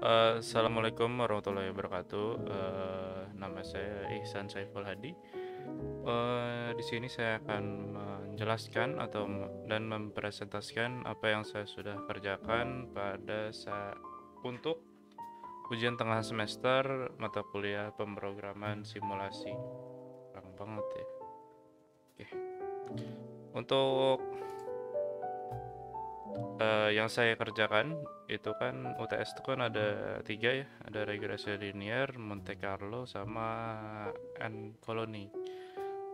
Assalamualaikum warahmatullahi wabarakatuh. Nama saya Ihsan Saiful Hadi. Di sini saya akan menjelaskan dan mempresentasikan apa yang saya sudah kerjakan pada saat untuk ujian tengah semester mata kuliah pemrograman simulasi. Kurang banget ya. Oke. Untuk yang saya kerjakan itu kan UTS itu kan ada 3 ya, ada regresi linear, Monte Carlo, sama N colony.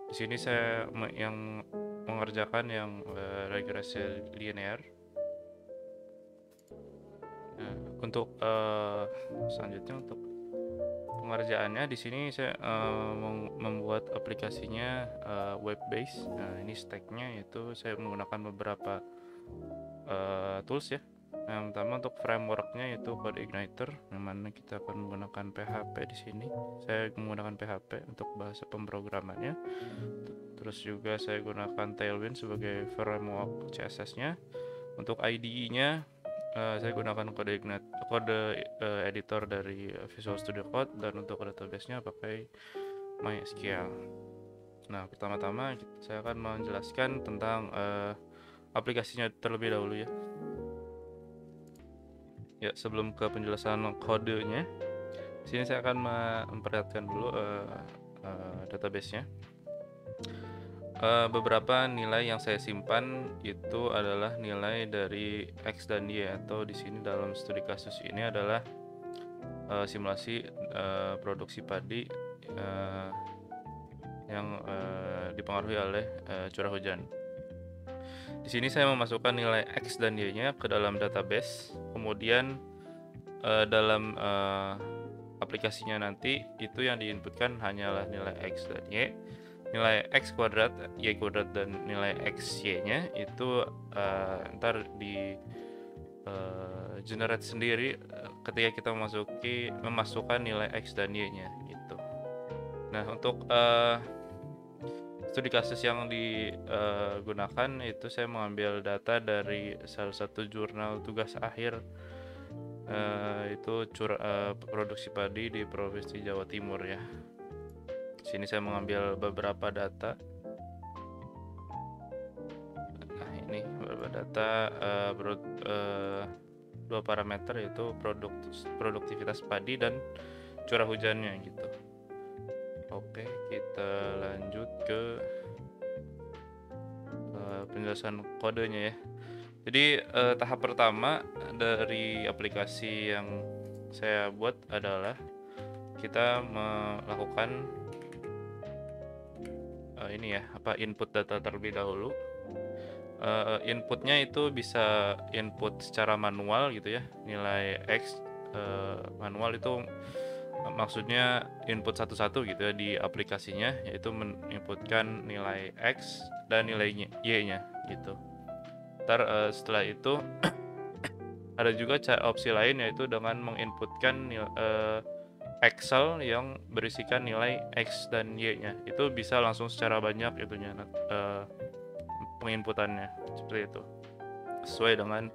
Di sini saya yang mengerjakan yang regresi linear. Nah, untuk selanjutnya untuk pengerjaannya di sini saya membuat aplikasinya web base. Nah, ini stacknya itu saya menggunakan beberapa tools ya. Yang pertama untuk frameworknya itu CodeIgniter, yang mana kita akan menggunakan PHP di sini. Saya menggunakan PHP untuk bahasa pemrogramannya. Terus juga saya gunakan Tailwind sebagai framework CSS-nya. Untuk IDE-nya saya gunakan kode editor dari Visual Studio Code, dan untuk database-nya pakai MySQL. Nah, pertama-tama saya akan menjelaskan tentang aplikasinya terlebih dahulu ya. Ya, sebelum ke penjelasan kodenya, di sini saya akan memperlihatkan dulu database-nya. Beberapa nilai yang saya simpan itu adalah nilai dari X dan Y, atau di sini dalam studi kasus ini adalah simulasi produksi padi yang dipengaruhi oleh curah hujan. Di sini saya memasukkan nilai X dan Y-nya ke dalam database. Kemudian dalam aplikasinya nanti itu yang diinputkan hanyalah nilai X dan Y. Nilai X kuadrat, Y kuadrat, dan nilai XY-nya itu ntar di generate sendiri ketika kita memasukkan nilai X dan Y-nya gitu. Nah, untuk studi kasus yang digunakan itu saya mengambil data dari salah satu jurnal tugas akhir itu produksi padi di Provinsi Jawa Timur ya. Di sini saya mengambil beberapa data. Nah, ini beberapa data dua parameter, yaitu produktivitas padi dan curah hujannya gitu. Oke, kita lanjut ke penjelasan kodenya ya. Jadi tahap pertama dari aplikasi yang saya buat adalah kita melakukan input data terlebih dahulu. Inputnya itu bisa input secara manual gitu ya, nilai X manual itu maksudnya input satu-satu gitu ya di aplikasinya, yaitu menginputkan nilai X dan nilai Y-nya gitu. Ntar setelah itu ada juga opsi lain, yaitu dengan menginputkan Excel yang berisikan nilai X dan Y-nya. Itu bisa langsung secara banyak itunya penginputannya seperti itu, sesuai dengan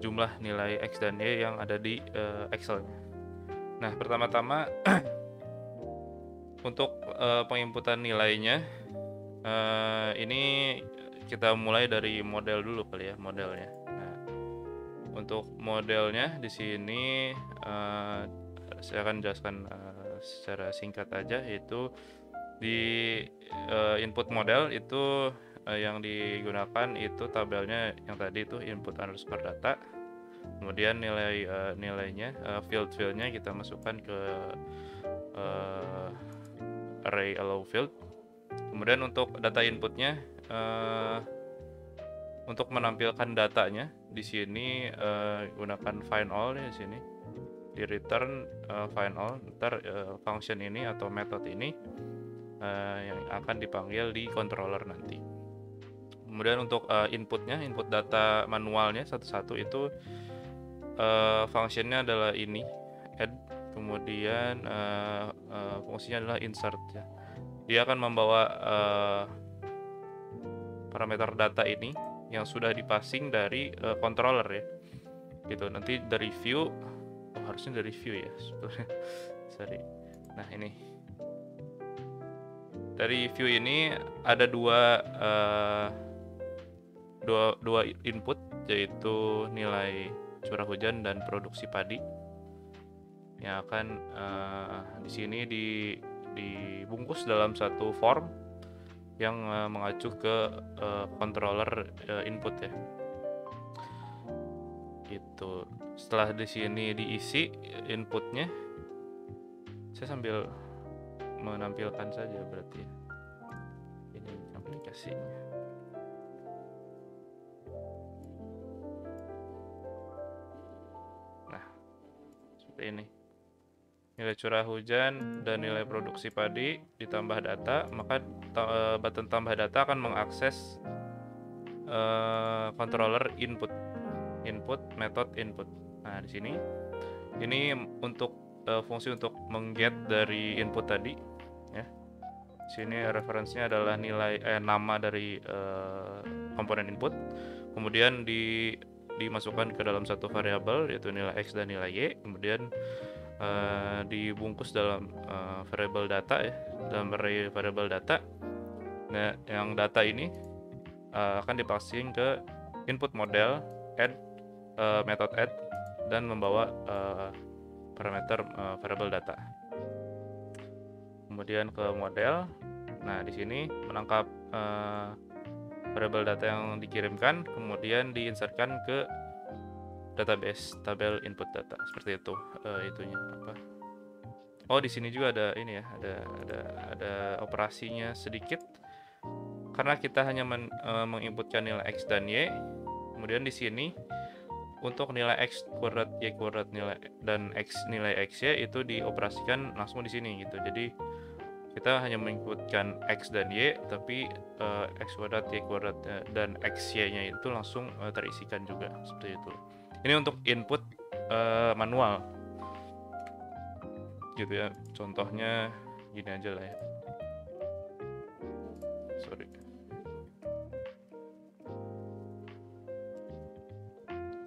jumlah nilai X dan Y yang ada di Excel-nya. Nah, pertama-tama untuk penginputan nilainya ini kita mulai dari model dulu kali ya, modelnya. Nah, untuk modelnya di sini saya akan jelaskan secara singkat aja, yaitu di input model itu yang digunakan itu tabelnya yang tadi itu input underscore data. Kemudian nilainya field-nya kita masukkan ke array allow field. Kemudian untuk data inputnya, untuk menampilkan datanya di sini gunakan find all di sini, di return find all. Ntar function ini atau method ini yang akan dipanggil di controller nanti. Kemudian untuk input data manualnya satu-satu itu functionnya adalah ini add, kemudian fungsinya adalah insert ya. Dia akan membawa parameter data ini yang sudah dipassing dari controller ya gitu. Nanti dari view harusnya dari view ya sebetulnya. Sorry. Nah, ini dari view ini ada dua input, yaitu nilai curah hujan dan produksi padi yang akan di sini dibungkus dalam satu form yang mengacu ke controller input ya. Gitu. Setelah di sini diisi inputnya, saya sambil menampilkan saja berarti ya. Ini aplikasinya. Nah, seperti ini. Nilai curah hujan dan nilai produksi padi ditambah data, maka button tambah data akan mengakses controller input method input. Nah, di sini ini untuk fungsi untuk mengget dari input tadi ya. Di sini referensinya adalah nama dari komponen input, kemudian dimasukkan ke dalam satu variabel yaitu nilai x dan nilai y, kemudian dibungkus dalam variabel data ya, dalam array variabel data. Nah, yang data ini akan dipassing ke input model add, method add, dan membawa parameter variabel data. Kemudian ke model. Nah, di sini menangkap variabel data yang dikirimkan, kemudian diinsertkan ke database tabel input data. Seperti itu itunya apa. Oh, di sini juga ada ini ya, ada operasinya sedikit. Karena kita hanya menginputkan nilai x dan y. Kemudian di sini untuk nilai x kuadrat, y kuadrat, nilai x y itu dioperasikan langsung di sini gitu. Jadi kita hanya menginputkan x dan y, tapi x kuadrat, y kuadrat, dan x y-nya itu langsung terisikan juga seperti itu. Ini untuk input manual gitu ya. Contohnya gini aja lah ya. Sorry.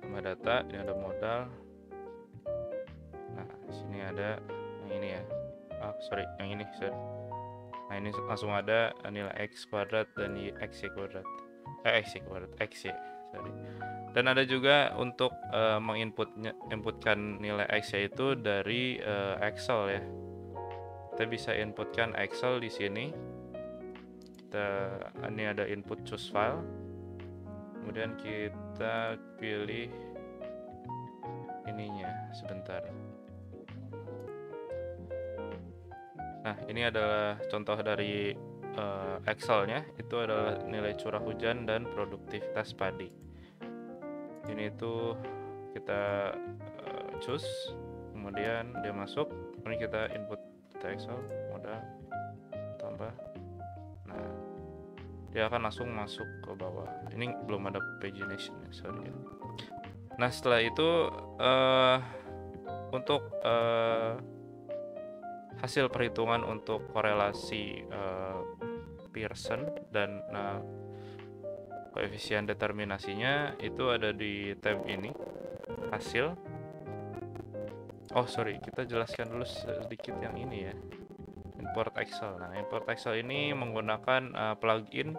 Tambah data, ini ada modal. Nah, di sini ada yang ini ya. Yang ini. Nah, ini langsung ada nilai x kuadrat dan x y kuadrat. X y. Sorry. Dan ada juga untuk inputkan nilai x y itu dari Excel ya. Kita bisa inputkan Excel di sini. Ini ada input choose file. Kemudian kita pilih ininya sebentar. Nah, ini adalah contoh dari Excel-nya. Itu adalah nilai curah hujan dan produktivitas padi. Ini itu kita choose, kemudian dia masuk. Ini kita input data Excel, modal, tambah. Nah, dia akan langsung masuk ke bawah. Ini belum ada pagination, sorry. Nah, setelah itu untuk hasil perhitungan untuk korelasi Pearson dan koefisien determinasinya itu ada di tab ini, hasil. Oh sorry, kita jelaskan dulu sedikit yang ini ya, import Excel. Nah, import Excel ini menggunakan plugin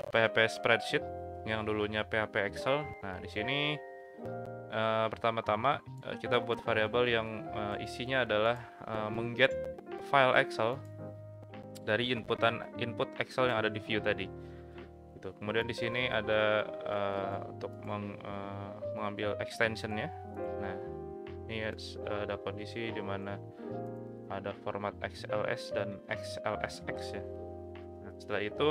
PHP Spreadsheet yang dulunya PHP Excel. Nah, di sini pertama-tama kita buat variabel yang isinya adalah mengget file Excel dari input Excel yang ada di view tadi. Gitu. Kemudian di sini ada untuk mengambil extensionnya. Nah, ini ada kondisi di mana ada format XLS dan XLSX ya. Nah, setelah itu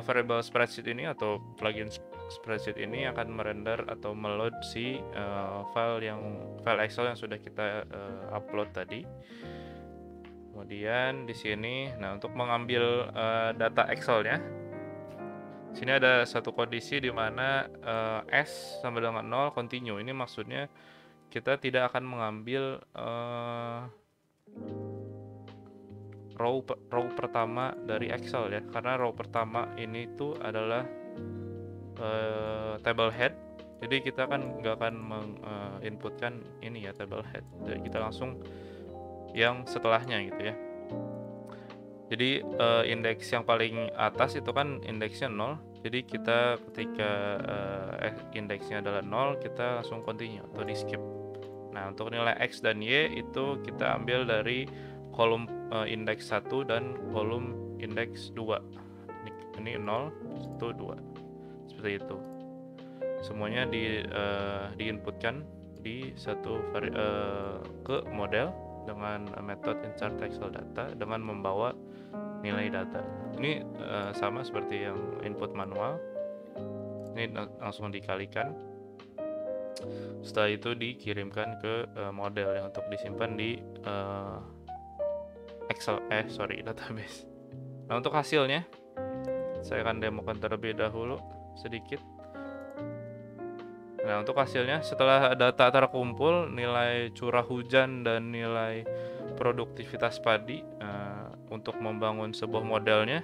variable spreadsheet ini atau plugin spreadsheet ini akan merender atau meload si file Excel yang sudah kita upload tadi. Kemudian di sini, nah untuk mengambil data Excel-nya, sini ada satu kondisi di mana S sama dengan 0 continue. Ini maksudnya kita tidak akan mengambil row pertama dari Excel ya, karena row pertama ini tuh adalah table head Jadi kita kan nggak akan menginputkan ini ya tabel head. Jadi kita langsung yang setelahnya gitu ya. Jadi indeks yang paling atas itu kan indeksnya 0. Jadi kita ketika indeksnya adalah 0, kita langsung continue atau di skip. Nah, untuk nilai X dan Y itu kita ambil dari kolom indeks 1 dan kolom indeks 2. Ini 0, 1, 2. Seperti itu. Semuanya diinputkan di ke model dengan metode insert Excel data dengan membawa nilai data. Ini sama seperti yang input manual. Ini langsung dikalikan. Setelah itu dikirimkan ke model yang untuk disimpan di database. Nah, untuk hasilnya saya akan demokan terlebih dahulu sedikit. Nah, untuk hasilnya setelah data terkumpul, nilai curah hujan dan nilai produktivitas padi untuk membangun sebuah modelnya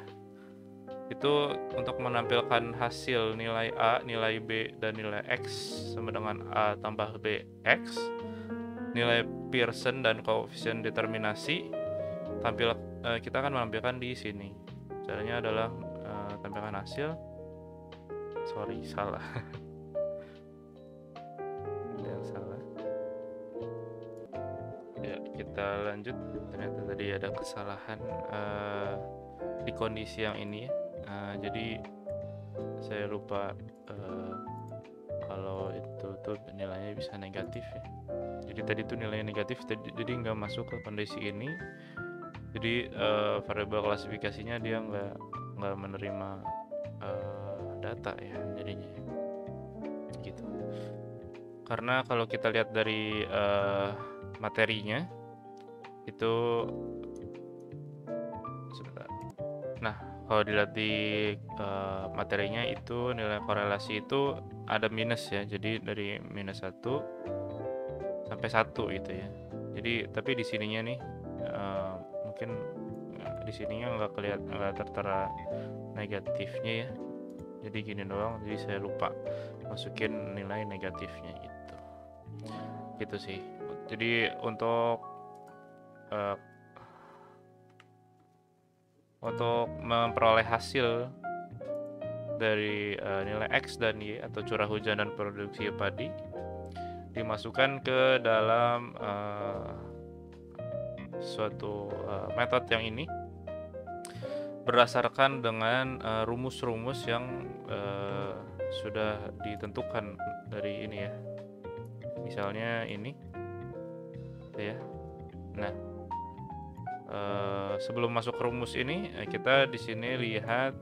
itu untuk menampilkan hasil nilai A, nilai B, dan nilai X sama dengan A tambah B X, nilai Pearson dan koefisien determinasi kita akan menampilkan di sini. Caranya adalah tampilkan hasil. Salah. Yang salah. Ya, kita lanjut. Ternyata tadi ada kesalahan di kondisi yang ini ya. Jadi saya lupa kalau itu tuh nilainya bisa negatif ya. Jadi tadi tuh nilainya negatif, jadi nggak masuk ke kondisi ini. Jadi variabel klasifikasinya dia nggak menerima data ya jadinya gitu. Karena kalau kita lihat dari materinya itu sebentar. Nah, kalau dilihat di materinya itu nilai korelasi itu ada minus ya. Jadi dari minus 1 sampai 1 gitu ya. Jadi tapi di sininya nih mungkin di sininya nggak tertera negatifnya ya. Jadi gini doang. Jadi saya lupa masukin nilai negatifnya gitu. Gitu sih. Jadi untuk memperoleh hasil dari nilai X dan Y atau curah hujan dan produksi padi dimasukkan ke dalam suatu metode yang ini berdasarkan dengan rumus-rumus yang sudah ditentukan dari ini ya. Misalnya ini ya. Nah, sebelum masuk ke rumus ini kita di sini lihat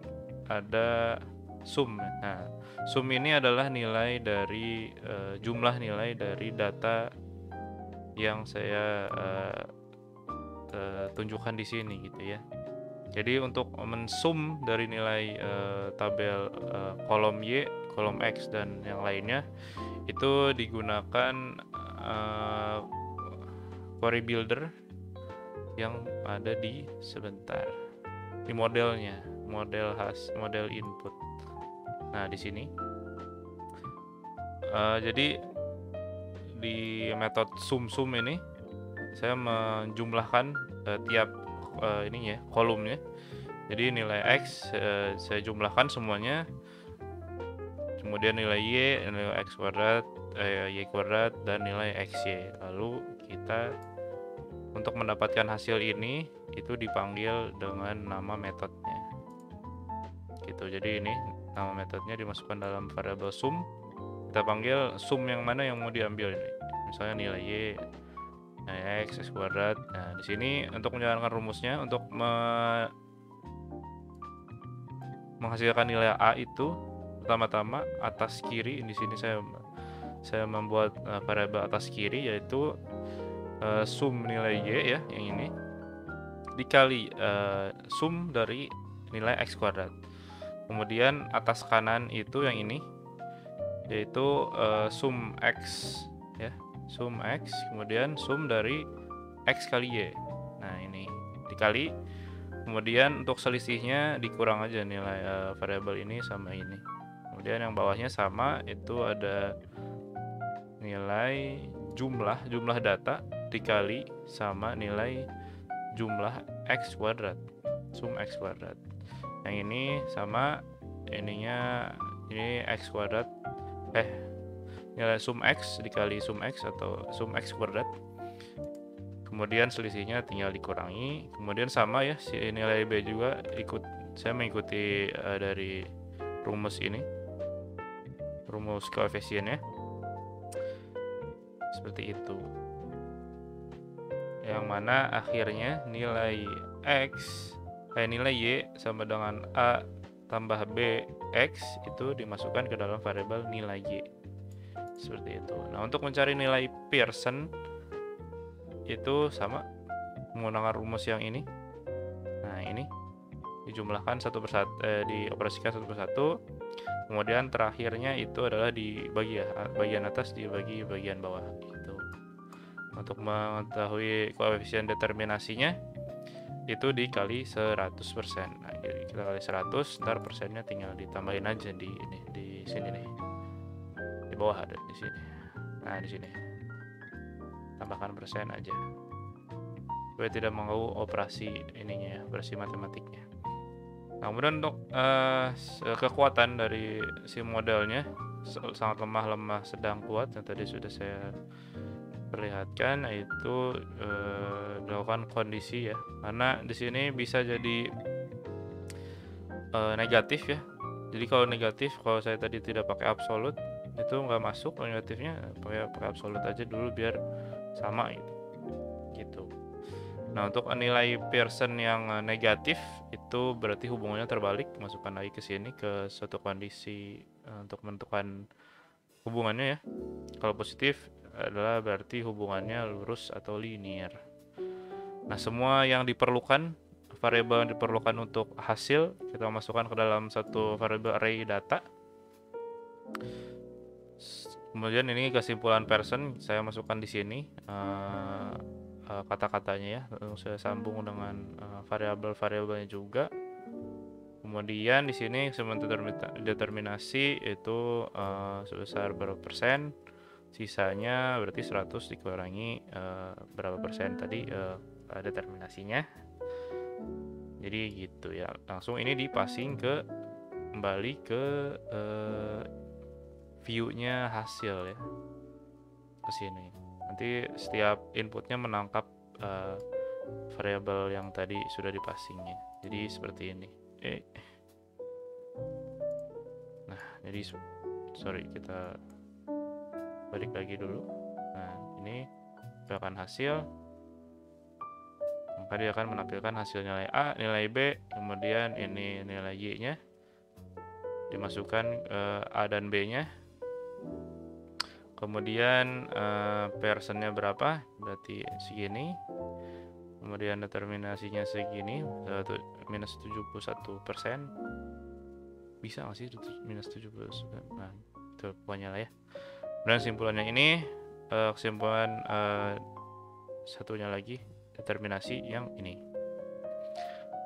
ada sum. Nah, sum ini adalah nilai dari jumlah nilai dari data yang saya tunjukkan di sini gitu ya. Jadi untuk mensum dari nilai tabel kolom Y, kolom X dan yang lainnya itu digunakan query builder yang ada di modelnya, model input. Nah, di sini jadi di metode sum ini saya menjumlahkan tiap ini ya kolomnya. Jadi nilai X saya jumlahkan semuanya, kemudian nilai Y, nilai X kuadrat, Y kuadrat, dan nilai XY. Lalu kita untuk mendapatkan hasil ini itu dipanggil dengan nama metodenya gitu. Jadi ini nama metodenya dimasukkan dalam variabel sum. Kita panggil sum yang mana yang mau diambil ini. Misalnya nilai Y, nilai X kuadrat. Nah, di sini untuk menjalankan rumusnya untuk menghasilkan nilai A itu pertama-tama atas kiri. Di sini saya membuat variabel atas kiri yaitu sum nilai Y ya yang ini dikali sum dari nilai X kuadrat. Kemudian atas kanan itu yang ini yaitu sum X ya, sum X, kemudian sum dari X kali Y. Nah, ini dikali, kemudian untuk selisihnya dikurang aja nilai variabel ini sama ini. Kemudian yang bawahnya sama, itu ada nilai jumlah data dikali sama nilai jumlah x kuadrat, sum x kuadrat. Yang ini sama ininya, ini x kuadrat, nilai sum x dikali sum x atau sum x kuadrat. Kemudian selisihnya tinggal dikurangi. Kemudian sama ya, si nilai b juga saya mengikuti dari rumus ini, rumus koefisiennya seperti itu, yang mana akhirnya nilai nilai y sama dengan a tambah b x itu dimasukkan ke dalam variabel nilai y, seperti itu. Nah, untuk mencari nilai Pearson itu sama menggunakan rumus yang ini. Nah, ini dijumlahkan satu persatu, dioperasikan satu persatu. Kemudian terakhirnya itu adalah dibagi ya, bagian atas dibagi bagian bawah gitu. Untuk mengetahui koefisien determinasinya itu dikali 100%. Nah, jadi kita kali 100, ntar persennya tinggal ditambahin aja di ini, di sini nih. Di bawah ada di sini. Nah, di sini. Tambahkan persen aja. Gue tidak mau operasi ininya ya, operasi matematiknya. Nah, kemudian untuk kekuatan dari si modelnya sangat lemah, sedang, kuat yang tadi sudah saya perlihatkan, yaitu dilakukan kondisi ya, karena di sini bisa jadi negatif ya. Jadi kalau negatif, kalau saya tadi tidak pakai absolut itu nggak masuk, negatifnya pakai absolut aja dulu biar sama gitu. Nah, untuk nilai Pearson yang negatif itu berarti hubungannya terbalik, masukkan lagi ke sini ke suatu kondisi untuk menentukan hubungannya ya. Kalau positif adalah berarti hubungannya lurus atau linear. Nah, semua yang diperlukan, variabel yang diperlukan untuk hasil kita masukkan ke dalam satu variabel array data. Kemudian ini kesimpulan Pearson saya masukkan di sini kata-katanya ya, lalu saya sambung dengan variabel-variabelnya juga. Kemudian di sini sementara determinasi itu sebesar berapa persen, sisanya berarti 100 dikurangi berapa persen tadi determinasinya. Jadi gitu ya, langsung ini dipassing kembali ke view-nya hasil ya, ke sini. Nanti setiap inputnya menangkap variabel yang tadi sudah dipassingnya. Jadi seperti ini. Nah, jadi sorry, kita balik lagi dulu. Nah, ini akan hasil, maka dia akan menampilkan hasil nilai A, nilai B, kemudian ini nilai Y-nya dimasukkan A dan B-nya. Kemudian Pearsonnya berapa, berarti segini. Kemudian determinasinya segini, minus 71%. Bisa nggak sih minus 71%? Nah, itu pokoknya lah ya. Dan kesimpulannya ini, kesimpulan satunya lagi, determinasi yang ini.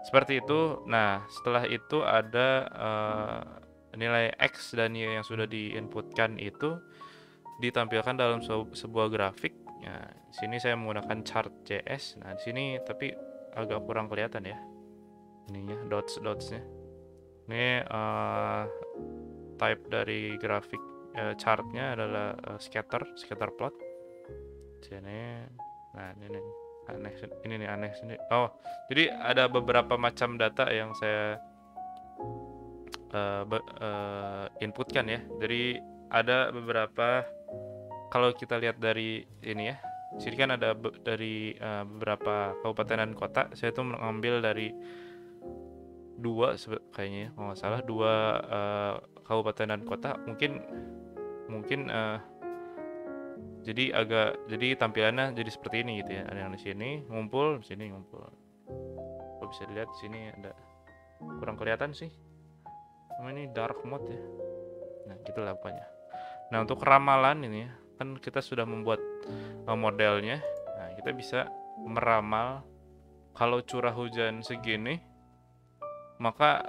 Seperti itu. Nah, setelah itu ada nilai X dan Y yang sudah diinputkan itu ditampilkan dalam sebuah grafik. Nah, di sini saya menggunakan chart.js. Nah, di sini tapi agak kurang kelihatan ya, ininya dots-dotsnya. Ini type dari grafik chartnya adalah scatter plot. Sini, nah ini aneh sini. Oh, jadi ada beberapa macam data yang saya inputkan ya. Jadi ada beberapa, kalau kita lihat dari ini ya, sini kan ada dari beberapa kabupaten dan kota. Saya tuh mengambil dari dua kayaknya, kalau nggak salah, dua kabupaten dan kota. Mungkin jadi tampilannya jadi seperti ini gitu ya. Ada yang di sini ngumpul, di sini ngumpul. Kalau bisa dilihat di sini ada, kurang kelihatan sih. Ini dark mode ya. Nah, gitulah pokoknya. Nah, untuk ramalan ini ya, kan kita sudah membuat modelnya. Nah, kita bisa meramal kalau curah hujan segini, maka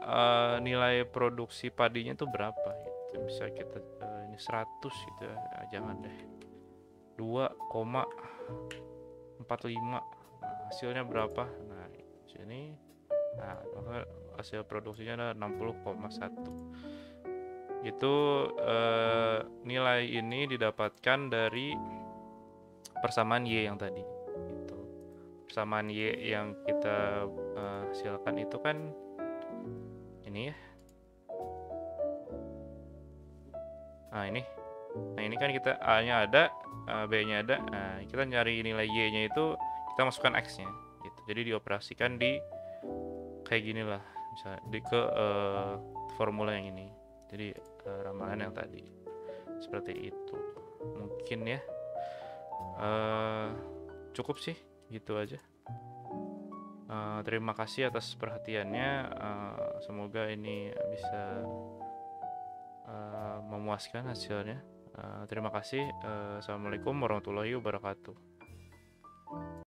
nilai produksi padinya itu berapa gitu. bisa kita ini 100 gitu ya. Nah, jangan deh. 2,45. Nah, hasilnya berapa? Nah, sini. Nah, maka hasil produksinya ada 60,1. Itu nilai ini didapatkan dari persamaan Y yang tadi. Gitu. Persamaan Y yang kita hasilkan itu kan ini ya. Nah, ini kan kita A-nya ada, B-nya ada. Nah, kita nyari nilai Y-nya itu kita masukkan X-nya gitu. Jadi dioperasikan di kayak gini lah, misalnya ke formula yang ini. Jadi ramalan yang tadi seperti itu. Mungkin ya cukup sih gitu aja. Terima kasih atas perhatiannya. Semoga ini bisa memuaskan hasilnya. Terima kasih. Assalamualaikum warahmatullahi wabarakatuh.